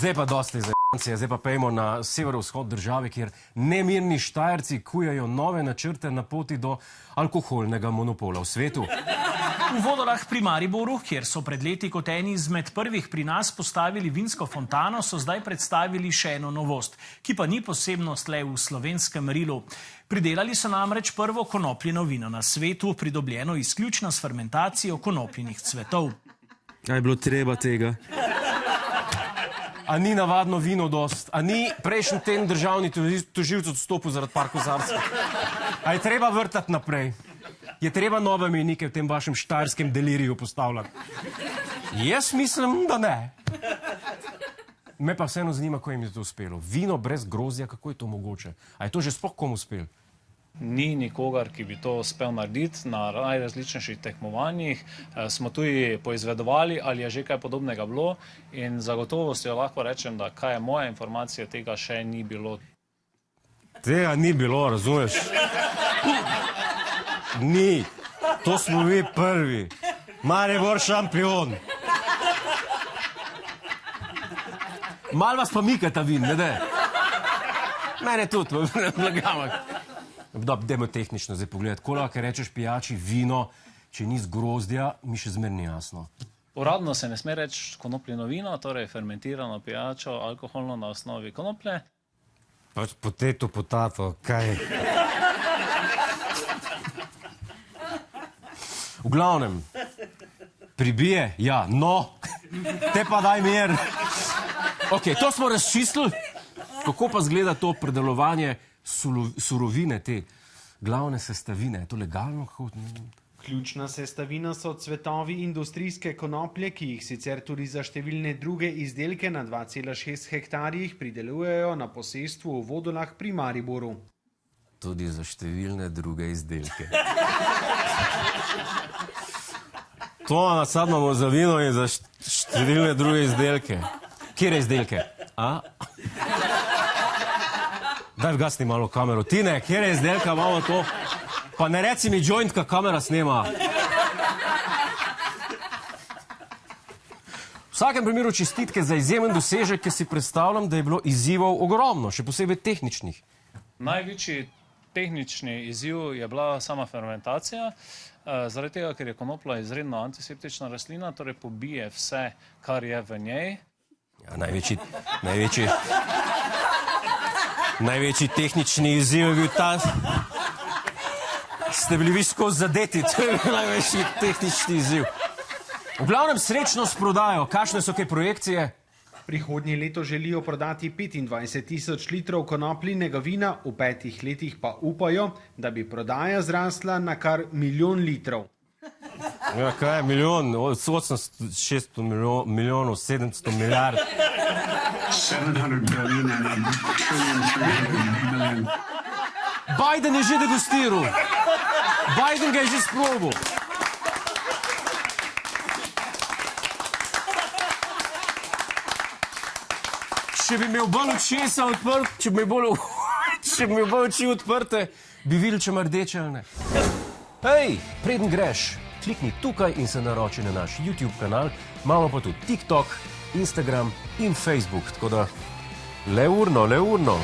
Zdaj pa dosti zajebancije, zdaj pa pejmo na severovzhod države, kjer nemirni Štajerci kujajo nove načrte na poti do alkoholnega monopola v svetu. V Vodolah pri Mariboru, kjer so pred leti kot eni izmed prvih pri nas postavili vinsko fontano, so zdaj predstavili še eno novost, ki pa ni posebnost le v slovenskem merilu. Pridelali so namreč prvo konopljino vino na svetu, pridobljeno izključno s fermentacijo konopljinih cvetov. Kaj je bilo treba tega? A ni navadno vino dost? A ni prejšnji teden državni tožilec odstopil zaradi par kozarcev? A je treba vrtati naprej? Je treba nove mejnike v tem vašem štajerskem deliriju postavljati? Jaz mislim, da ne. Me pa vseeno zanima, kako jim je to uspelo. Vino brez grozdja, kako je to mogoče? A je to že sploh komu uspelo? Ni nikogar, ki bi to uspel narediti na najrazličnejših tekmovanjih. Smo tudi poizvedovali, ali je že kaj podobnega bilo in zagotovo si jo lahko rečem, da kaj je moja informacija, tega še ni bilo. Tega ni bilo, razumeš? Ni. To smo mi prvi. Maribor šampion. Mal vas pa mika ta vin, ne de? Mene tudi, blagamak. Dajmo tehnično zdaj pogledati. Ko lahko rečeš pijači vino, če ni z grozdja, mi še zmer ni jasno. Uradno se ne sme reči konopljino vino, torej fermentirano pijačo, alkoholno na osnovi konoplje. Pač potato, kaj? V glavnem, pribije, ja, no, te pa daj mir. Ok, to smo razčistili. Kako pa zgleda to predelovanje surovine, te glavne sestavine? Je to legalno? Ključna sestavina so cvetovi industrijske konoplje, ki jih sicer tudi za številne druge izdelke na 2,6 hektarjih pridelujejo na posestvu v Vodolah pri Mariboru. Tudi za številne druge izdelke. To sad imamo za vino in za številne druge izdelke. Kjere izdelke? A? Daj vgasni malo kamero. Tine, kjere izdelka imamo to? Pa ne reci mi joint, ka kamera snema. V vsakem primeru čestitke za izjemen dosežek, ki si predstavljam, da je bilo izzivov ogromno, še posebej tehničnih. Največji tehnični izziv je bila sama fermentacija, zaradi tega, ker je konoplja izredno antiseptična rastlina, torej pobije vse, kar je v njej. Ja, največji tehnični izziv je bil ta... Ste bili vi skozi zadeti, to je bil največji tehnični izziv. V glavnem srečno s prodajo. Kakšne so kaj projekcije? Prihodnje leto želijo prodati 25.000 litrov konopljinega vina, v 5 letih pa upajo, da bi prodaja zrasla na kar 1 milijon litrov. Ja, kaj je milijon? 800, 600 milijonov, 700 milijard. 700 billion and a trillion, 300 million. Biden je že degustiral. Biden ga je že sprobil. Če bi imel bolj očesa odprt, če bi imel bolj oči odprte, bi videli, če ima rdeče ali ne. Hej, preden greš, klikni tukaj in se naroči na naš YouTube kanal. Imamo pa tudi TikTok, Instagram in Facebook, tako da le urno.